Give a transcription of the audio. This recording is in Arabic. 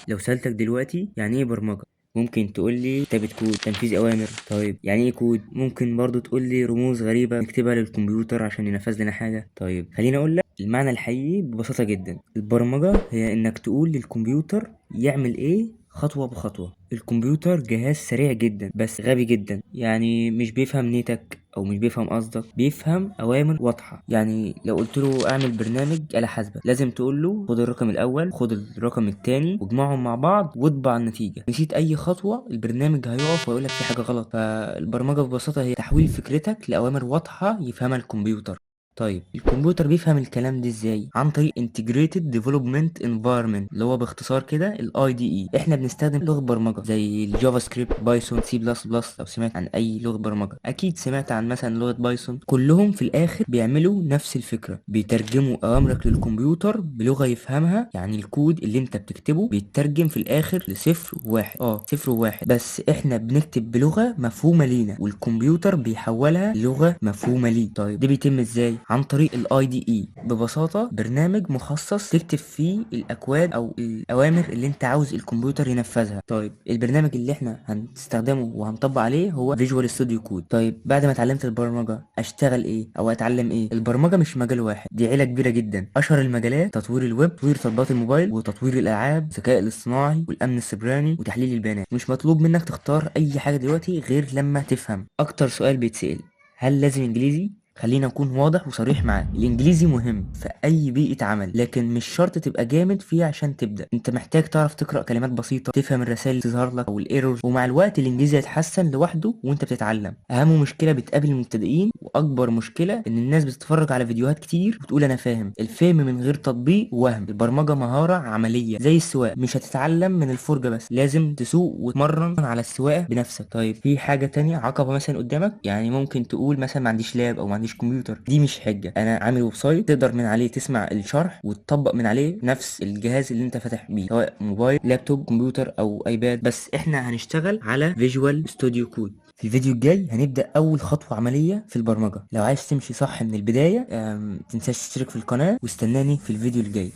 لو سألتك دلوقتي يعني ايه برمجة، ممكن تقول لي كتابة كود، تنفيذ أوامر. طيب يعني ايه كود؟ ممكن برضو تقول لي رموز غريبة نكتبها للكمبيوتر عشان ينفذ لنا حاجة. طيب خليني أقول لك المعنى الحقيقي ببساطة جدا. البرمجة هي إنك تقول للكمبيوتر يعمل ايه خطوة بخطوة. الكمبيوتر جهاز سريع جدا بس غبي جدا، يعني مش بيفهم نيتك او مش بيفهم قصدك، بيفهم اوامر واضحه. يعني لو قلت له اعمل برنامج آلة حاسبة، لازم تقول له خد الرقم الاول خد الرقم التاني واجمعهم مع بعض واطبع النتيجه. نسيت اي خطوه البرنامج هيقف ويقول لك في حاجه غلط. فالبرمجه ببساطه هي تحويل فكرتك لاوامر واضحه يفهمها الكمبيوتر. طيب الكمبيوتر بيفهم الكلام ده ازاي؟ عن طريق Integrated Development Environment، اللي هو باختصار كده ال IDE. احنا بنستخدم لغة برمجة زي الجافا سكريبت، بايثون، سي بلس بلس. لو سمعت عن اي لغة برمجة اكيد سمعت عن مثلا لغة بايثون. كلهم في الاخر بيعملوا نفس الفكرة، بيترجموا اوامرك للكمبيوتر بلغة يفهمها. يعني الكود اللي انت بتكتبه بيترجم في الاخر لصفر وواحد، صفر وواحد، بس احنا بنكتب بلغة مفهومة لينا والكمبيوتر بيحولها لغة مفهومة ليه. طيب ده بيتم ازاي؟ عن طريق الاي دي اي. ببساطة برنامج مخصص تكتب فيه الاكواد او الاوامر اللي انت عاوز الكمبيوتر ينفذها. طيب البرنامج اللي احنا هنستخدمه وهنطبق عليه هو فيجوال ستوديو كود. طيب بعد ما اتعلمت البرمجة اشتغل ايه او اتعلم ايه؟ البرمجة مش مجال واحد، دي عيلة كبيرة جدا. اشهر المجالات تطوير الويب، تطوير تطبيقات الموبايل، وتطوير الالعاب، الذكاء الاصطناعي، والامن السيبراني، وتحليل البيانات. مش مطلوب منك تختار اي حاجة دلوقتي غير لما تفهم. اكتر سؤال بيتسأل، هل لازم انجليزي؟ خلينا نكون واضح وصريح معاك، الانجليزي مهم في اي بيئة عمل، لكن مش شرط تبقى جامد فيه عشان تبدأ. انت محتاج تعرف تقرأ كلمات بسيطة، تفهم الرسائل اللي تظهر لك او الايرور، ومع الوقت الانجليزي هيتحسن لوحده وانت بتتعلم. اهم مشكلة بتقابل المبتدئين واكبر مشكلة ان الناس بتتفرج على فيديوهات كتير وتقول انا فاهم. الفهم من غير تطبيق وهم. البرمجة مهارة عملية زي السواقة، مش هتتعلم من الفرجة بس، لازم تسوق وتمرن على السواقة بنفسك. طيب في حاجة تانية عقبة مثلا قدامك، يعني ممكن تقول مثلا ما عنديش لاب او ما عنديش كمبيوتر. دي مش حجة، انا عامل ويب سايت تقدر من عليه تسمع الشرح وتطبق من عليه نفس الجهاز اللي انت فاتح بيه، سواء موبايل، لابتوب، كمبيوتر او ايباد. بس احنا هنشتغل على فيجوال ستوديو كود. في الفيديو الجاي هنبدأ أول خطوة عملية في البرمجة. لو عايز تمشي صح من البداية، متنساش تشترك في القناة واستناني في الفيديو الجاي.